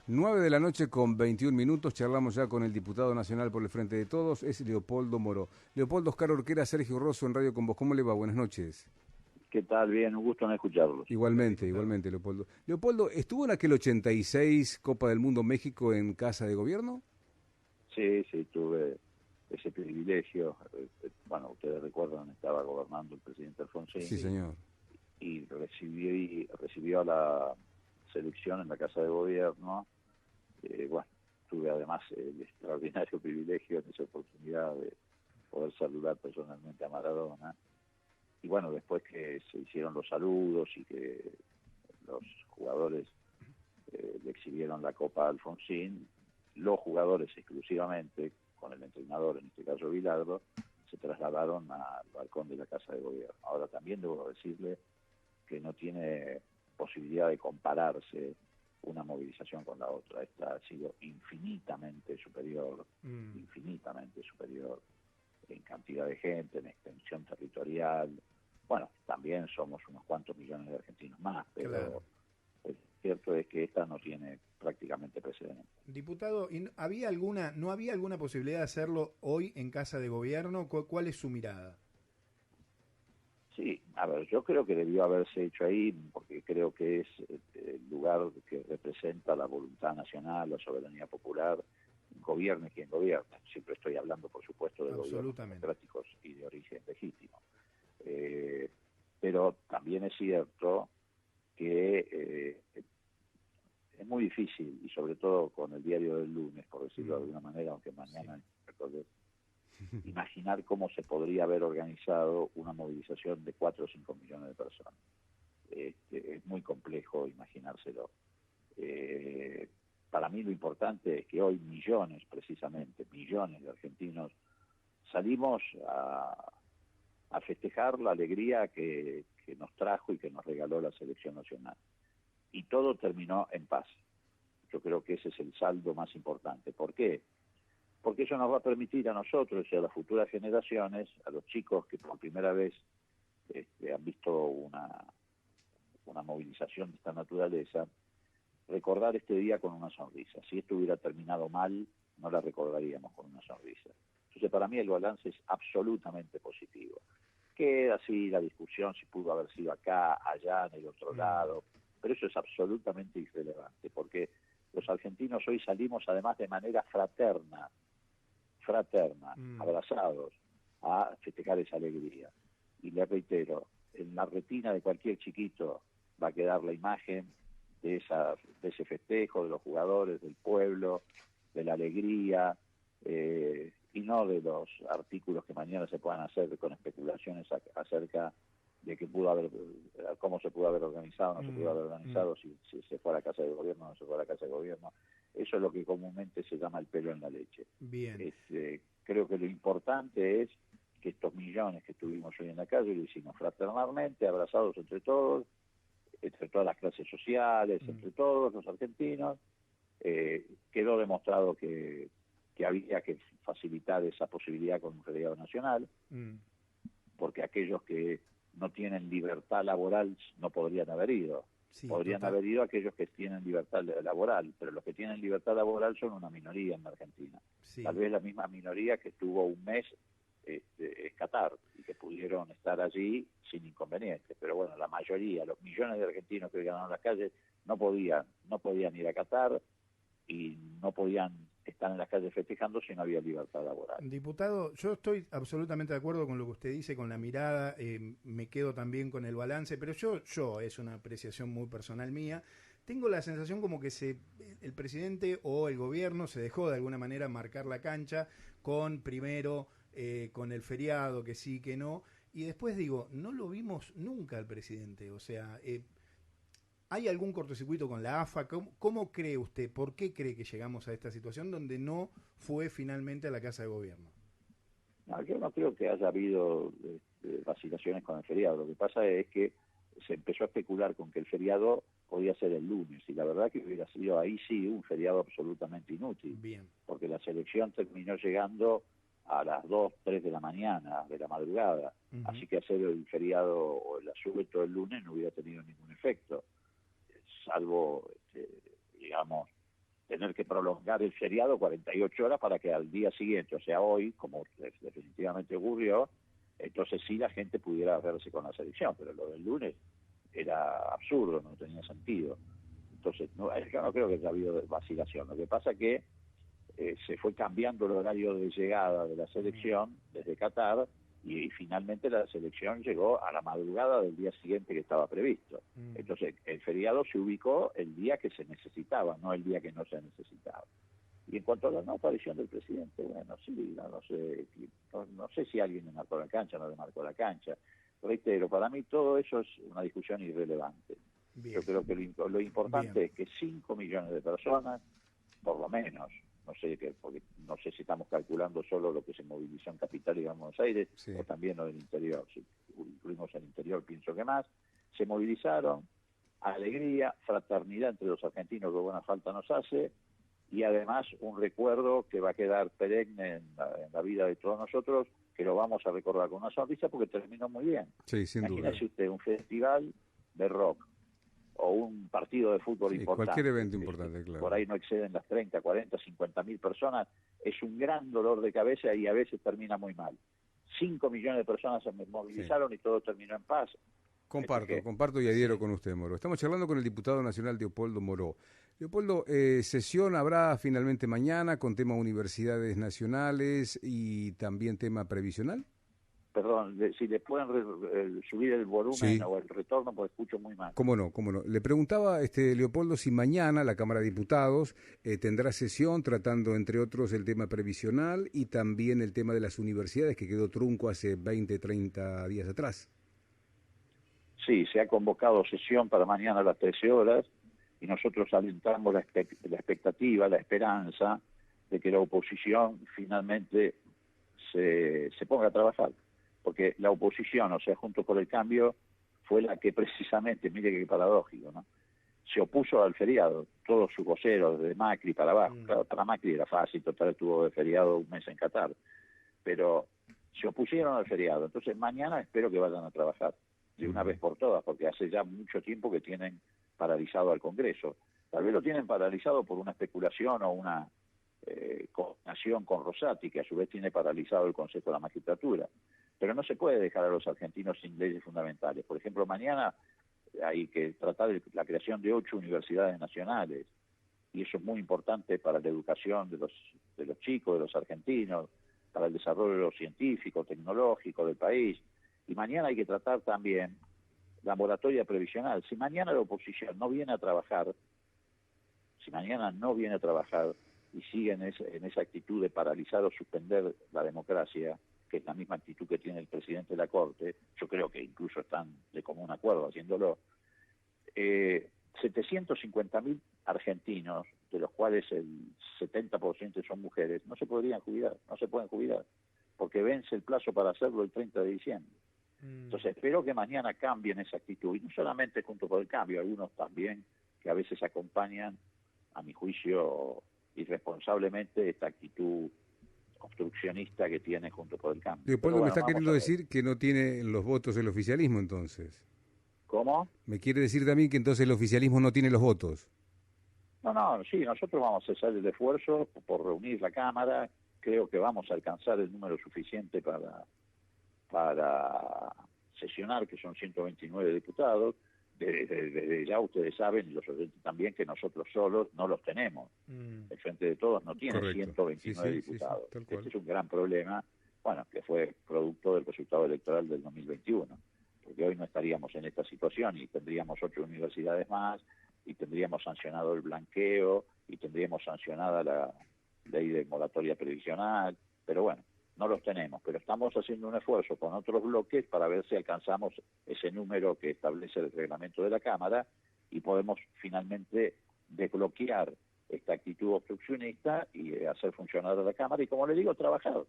9 de la noche con 21 minutos, charlamos ya con el diputado nacional por el Frente de Todos, es Leopoldo Moro. Leopoldo, Oscar Orquera, Sergio Rosso en Radio con Vos, ¿cómo le va? Buenas noches. ¿Qué tal? Bien, un gusto en escucharlos. Igualmente, igualmente, Leopoldo. Leopoldo, ¿estuvo en aquel 86 Copa del Mundo México en Casa de Gobierno? Sí, sí, tuve ese privilegio. Bueno, ustedes recuerdan, estaba gobernando el presidente Alfonsín Sí, señor. y recibió a la selección en la Casa de Gobierno. Bueno, tuve además el extraordinario privilegio en esa oportunidad de poder saludar personalmente a Maradona. Y bueno, después que se hicieron los saludos y que los jugadores le exhibieron la Copa a Alfonsín, los jugadores exclusivamente, con el entrenador, en este caso Bilardo, se trasladaron al balcón de la Casa de Gobierno. Ahora también debo decirle que no tiene posibilidad de compararse una movilización con la otra. Esta ha sido infinitamente superior en cantidad de gente, en extensión territorial. Bueno, también somos unos cuantos millones de argentinos más, pero Claro. el cierto es que esta no tiene prácticamente precedentes. Diputado, ¿y no había alguna posibilidad de hacerlo hoy en Casa de Gobierno? ¿Cuál es su mirada? Sí, a ver, yo creo que debió haberse hecho ahí porque creo que es el lugar que representa la voluntad nacional, la soberanía popular, gobierne quien gobierne. Siempre estoy hablando, por supuesto, de gobiernos Absolutamente. democráticos y de origen legítimo. Pero también es cierto que es muy difícil, y sobre todo con el diario del lunes, por decirlo de alguna manera, aunque mañana recordé, imaginar cómo se podría haber organizado una movilización de 4 o 5 millones de personas. Es muy complejo imaginárselo. Para mí lo importante es que hoy precisamente millones de argentinos, salimos a festejar la alegría que nos trajo y que nos regaló la selección nacional. Y todo terminó en paz. Yo creo que ese es el saldo más importante. ¿Por qué? Porque eso nos va a permitir a nosotros y a las futuras generaciones, a los chicos que por primera vez han visto una movilización de esta naturaleza, recordar este día con una sonrisa. Si esto hubiera terminado mal, no la recordaríamos con una sonrisa. Entonces, para mí el balance es absolutamente positivo. Queda así la discusión si pudo haber sido acá, allá, en el otro lado, pero eso es absolutamente irrelevante, porque los argentinos hoy salimos además de manera fraterna, abrazados, a festejar esa alegría. Y le reitero, en la retina de cualquier chiquito va a quedar la imagen de ese festejo, de los jugadores, del pueblo, de la alegría, y no de los artículos que mañana se puedan hacer con especulaciones acerca de que cómo se pudo haber organizado, no se pudo haber organizado, si se fue a la Casa de Gobierno o no se fue a la Casa de Gobierno. Eso es lo que comúnmente se llama el pelo en la leche. Bien. Creo que lo importante es que estos millones que estuvimos hoy en la calle lo hicimos fraternalmente, abrazados entre todas las clases sociales, entre todos los argentinos. Quedó demostrado que había que facilitar esa posibilidad con un feriado nacional, porque aquellos que no tienen libertad laboral no podrían haber ido. Sí, Podrían total. haber ido aquellos que tienen libertad laboral, pero los que tienen libertad laboral son una minoría en la Argentina. Sí. Tal vez la misma minoría que estuvo un mes es Qatar y que pudieron estar allí sin inconvenientes. Pero bueno, la mayoría, los millones de argentinos que ganaron las calles, no podían ir a Qatar y no podían estar en las calles festejando si no había libertad laboral. Diputado, yo estoy absolutamente de acuerdo con lo que usted dice, con la mirada, me quedo también con el balance, pero yo es una apreciación muy personal mía, tengo la sensación como que el presidente o el gobierno se dejó de alguna manera marcar la cancha con primero, con el feriado, que sí, que no, y después digo, no lo vimos nunca al presidente, o sea, ¿hay algún cortocircuito con la AFA? ¿Cómo cree usted, por qué cree que llegamos a esta situación donde no fue finalmente a la Casa de Gobierno? No, yo no creo que haya habido vacilaciones con el feriado. Lo que pasa es que se empezó a especular con que el feriado podía ser el lunes, y la verdad que hubiera sido ahí sí un feriado absolutamente inútil, Bien. porque la selección terminó llegando a las 2, 3 de la mañana, de la madrugada, así que hacer el feriado o el asueto el lunes no hubiera tenido ningún efecto, salvo, digamos, tener que prolongar el feriado 48 horas para que al día siguiente, o sea, hoy, como definitivamente ocurrió, entonces sí la gente pudiera verse con la selección, pero lo del lunes era absurdo, no tenía sentido. Entonces, yo no creo que haya habido vacilación. Lo que pasa es que se fue cambiando el horario de llegada de la selección desde Qatar y finalmente la selección llegó a la madrugada del día siguiente que estaba previsto. Entonces, el feriado se ubicó el día que se necesitaba, no el día que no se necesitaba. Y en cuanto a la no aparición del presidente, bueno, sí, no sé si alguien le marcó la cancha o no le marcó la cancha. Reitero, para mí todo eso es una discusión irrelevante. Bien. Yo creo que lo importante Bien. es que 5 millones de personas, por lo menos, porque no sé si estamos calculando solo lo que se movilizó en Capital y en Buenos Aires, Sí. o también lo del interior. Si incluimos el interior, pienso que más. Se movilizaron, alegría, fraternidad entre los argentinos que buena falta nos hace, y además un recuerdo que va a quedar perenne en la vida de todos nosotros, que lo vamos a recordar con una sonrisa porque terminó muy bien. Sí, sin duda. Imagínese usted un festival de rock o un partido de fútbol Sí, importante. cualquier evento importante, claro. Por ahí no exceden las 30, 40, 50.000 personas. Es un gran dolor de cabeza y a veces termina muy mal. 5 millones de personas se movilizaron y todo terminó en paz. Comparto y adhiero con usted, Moró. Estamos charlando con el diputado nacional Leopoldo Moró. Leopoldo, sesión habrá finalmente mañana con tema universidades nacionales y también tema previsional. Perdón, si le pueden subir el volumen o el retorno, porque escucho muy mal. Cómo no. Le preguntaba Leopoldo si mañana la Cámara de Diputados tendrá sesión tratando, entre otros, el tema previsional y también el tema de las universidades, que quedó trunco hace 20, 30 días atrás. Sí, se ha convocado sesión para mañana a las 13 horas y nosotros alentamos la expectativa, la esperanza de que la oposición finalmente se ponga a trabajar. Porque la oposición, o sea, Juntos por el Cambio, fue la que precisamente, mire qué paradójico, ¿no? Se opuso al feriado, todos sus voceros, de Macri para abajo. Claro, para Macri era fácil, total estuvo de feriado un mes en Qatar, pero se opusieron al feriado. Entonces mañana espero que vayan a trabajar de una vez por todas, porque hace ya mucho tiempo que tienen paralizado al Congreso. Tal vez lo tienen paralizado por una especulación o una coordinación con Rosati, que a su vez tiene paralizado el Consejo de la Magistratura. Pero no se puede dejar a los argentinos sin leyes fundamentales. Por ejemplo, mañana hay que tratar la creación de 8 universidades nacionales, y eso es muy importante para la educación de los chicos, de los argentinos, para el desarrollo científico, tecnológico del país. Y mañana hay que tratar también la moratoria previsional. Si mañana la oposición no viene a trabajar, y sigue en esa actitud de paralizar o suspender la democracia, que es la misma actitud que tiene el presidente de la Corte, yo creo que incluso están de común acuerdo haciéndolo, 750.000 argentinos, de los cuales el 70% son mujeres, no se pueden jubilar, porque vence el plazo para hacerlo el 30 de diciembre. Entonces espero que mañana cambien esa actitud, y no solamente Juntos por el Cambio, algunos también que a veces acompañan, a mi juicio, irresponsablemente esta actitud obstruccionista que tiene Juntos por el Cambio. Leopoldo, me está queriendo decir que no tiene los votos el oficialismo, entonces. ¿Cómo? ¿Me quiere decir también que entonces el oficialismo no tiene los votos? No, sí, nosotros vamos a hacer el esfuerzo por reunir la Cámara. Creo que vamos a alcanzar el número suficiente para sesionar, que son 129 diputados. Desde ya ustedes saben, y los oyentes también, que nosotros solos no los tenemos. El Frente de Todos no tiene 129 diputados. Este es un gran problema, que fue producto del resultado electoral del 2021, porque hoy no estaríamos en esta situación y tendríamos 8 universidades más, y tendríamos sancionado el blanqueo, y tendríamos sancionada la ley de moratoria previsional, pero bueno, no los tenemos, pero estamos haciendo un esfuerzo con otros bloques para ver si alcanzamos ese número que establece el reglamento de la Cámara y podemos finalmente desbloquear esta actitud obstruccionista y hacer funcionar a la Cámara y, como le digo, trabajar,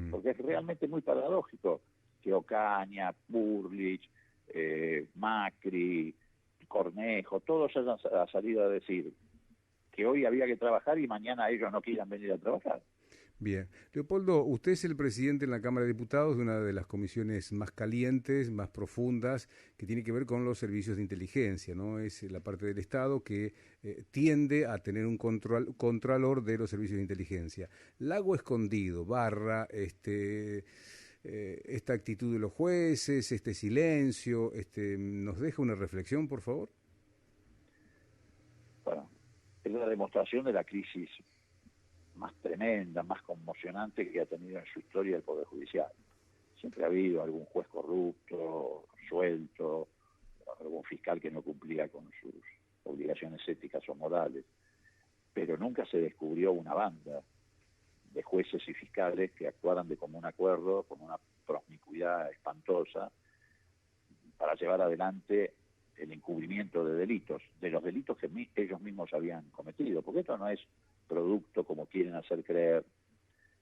porque es realmente muy paradójico que Ocaña, Burlich, Macri, Cornejo, todos hayan salido a decir que hoy había que trabajar y mañana ellos no quieran venir a trabajar. Bien. Leopoldo, usted es el presidente en la Cámara de Diputados de una de las comisiones más calientes, más profundas, que tiene que ver con los servicios de inteligencia, ¿no? Es la parte del Estado que tiende a tener un contralor de los servicios de inteligencia. Lago Escondido, Barra, esta actitud de los jueces, este silencio, ¿nos deja una reflexión, por favor? Bueno, es la demostración de la crisis más tremenda, más conmocionante que ha tenido en su historia el Poder Judicial. Siempre ha habido algún juez corrupto, suelto, algún fiscal que no cumplía con sus obligaciones éticas o morales, pero nunca se descubrió una banda de jueces y fiscales que actuaran de común acuerdo, con una promiscuidad espantosa, para llevar adelante el encubrimiento de delitos, de los delitos que ellos mismos habían cometido, porque esto no es producto, como quieren hacer creer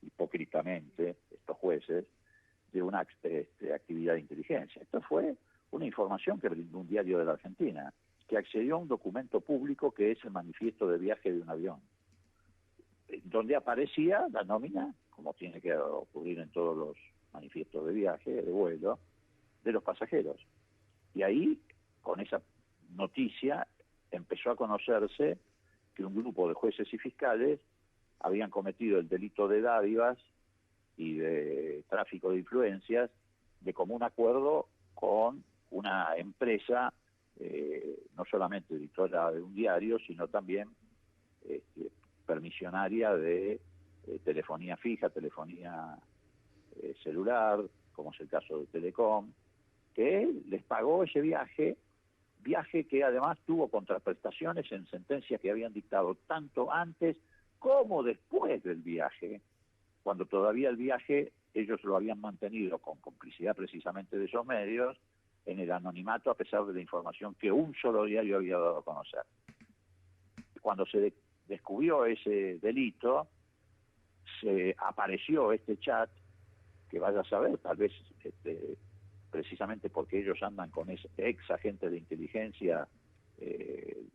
hipócritamente estos jueces, de una actividad de inteligencia. Esto fue una información que brindó un diario de la Argentina, que accedió a un documento público que es el manifiesto de viaje de un avión, donde aparecía la nómina, como tiene que ocurrir en todos los manifiestos de viaje, de vuelo, de los pasajeros. Y ahí, con esa noticia, empezó a conocerse que un grupo de jueces y fiscales habían cometido el delito de dádivas y de tráfico de influencias de común acuerdo con una empresa, no solamente editora de un diario, sino también permisionaria de telefonía fija, telefonía celular, como es el caso de Telecom, que les pagó ese viaje que además tuvo contraprestaciones en sentencias que habían dictado tanto antes como después del viaje, cuando todavía el viaje ellos lo habían mantenido con complicidad precisamente de esos medios en el anonimato, a pesar de la información que un solo diario había dado a conocer. Cuando se descubrió ese delito, se apareció este chat, que vaya a saber, tal vez precisamente porque ellos andan con ese ex agente de inteligencia,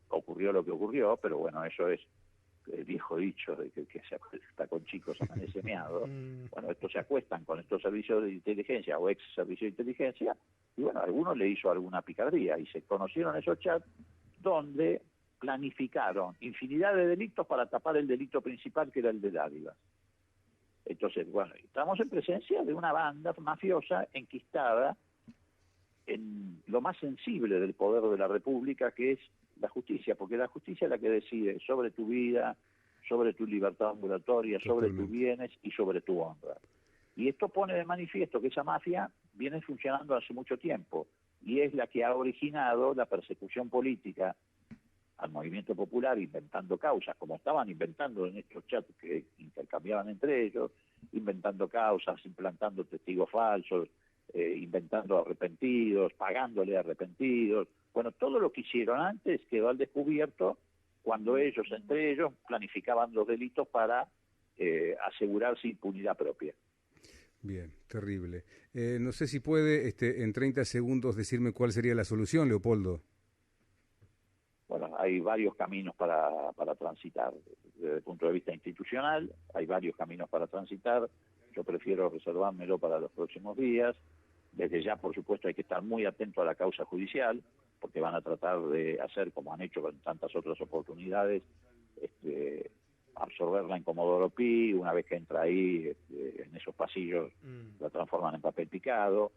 ocurrió lo que ocurrió, pero bueno, eso es el viejo dicho de que se acuesta con chicos amanece meado. Bueno, estos se acuestan con estos servicios de inteligencia o ex servicios de inteligencia, y bueno, algunos le hizo alguna picardía, y se conocieron esos chats donde planificaron infinidad de delitos para tapar el delito principal, que era el de dádivas. Entonces, bueno, estamos en presencia de una banda mafiosa enquistada en lo más sensible del poder de la República, que es la justicia, porque la justicia es la que decide sobre tu vida, sobre tu libertad ambulatoria, sobre tus bienes y sobre tu honra. Y esto pone de manifiesto que esa mafia viene funcionando hace mucho tiempo y es la que ha originado la persecución política al movimiento popular, inventando causas, como estaban inventando en estos chats que intercambiaban entre ellos, inventando causas, implantando testigos falsos, inventando arrepentidos, pagándole arrepentidos. Bueno, todo lo que hicieron antes quedó al descubierto cuando ellos, entre ellos, planificaban los delitos para asegurarse impunidad propia. Bien, terrible. No sé si puede en 30 segundos decirme cuál sería la solución, Leopoldo. Bueno, hay varios caminos para transitar. Desde el punto de vista institucional, hay varios caminos para transitar. Yo prefiero reservármelo para los próximos días. Desde ya, por supuesto, hay que estar muy atento a la causa judicial, porque van a tratar de hacer, como han hecho con tantas otras oportunidades, absorberla en Comodoro Pi. Una vez que entra ahí, en esos pasillos, la transforman en papel picado.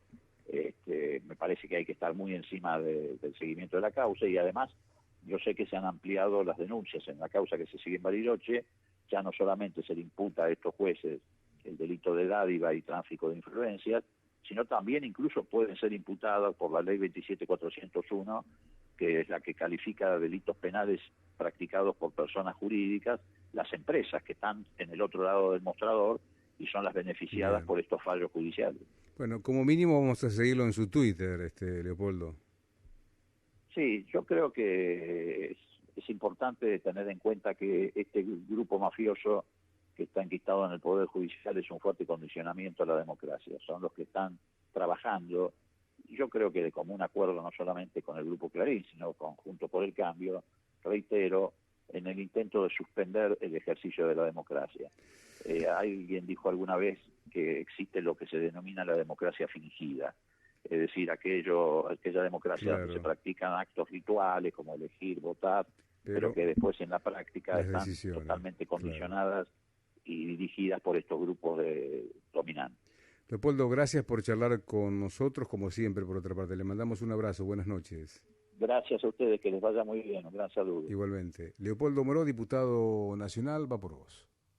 Me parece que hay que estar muy encima del seguimiento de la causa, y además yo sé que se han ampliado las denuncias en la causa que se sigue en Bariloche. Ya no solamente se le imputa a estos jueces el delito de dádiva y tráfico de influencias, sino también incluso pueden ser imputadas por la ley 27401, que es la que califica delitos penales practicados por personas jurídicas, las empresas que están en el otro lado del mostrador y son las beneficiadas Bien. por estos fallos judiciales. Bueno, como mínimo vamos a seguirlo en su Twitter, Leopoldo. Sí, yo creo que es importante tener en cuenta que este grupo mafioso que está enquistado en el Poder Judicial es un fuerte condicionamiento a la democracia. Son los que están trabajando, y yo creo que de común acuerdo, no solamente con el Grupo Clarín, sino con Juntos por el Cambio, reitero, en el intento de suspender el ejercicio de la democracia. Alguien dijo alguna vez que existe lo que se denomina la democracia fingida, es decir, aquella democracia donde se practican actos rituales como elegir, votar, pero que después en la práctica están totalmente condicionadas y dirigidas por estos grupos dominantes. Leopoldo, gracias por charlar con nosotros, como siempre, por otra parte. Le mandamos un abrazo, buenas noches. Gracias a ustedes, que les vaya muy bien, un gran saludo. Igualmente. Leopoldo Moró, diputado nacional, va por vos.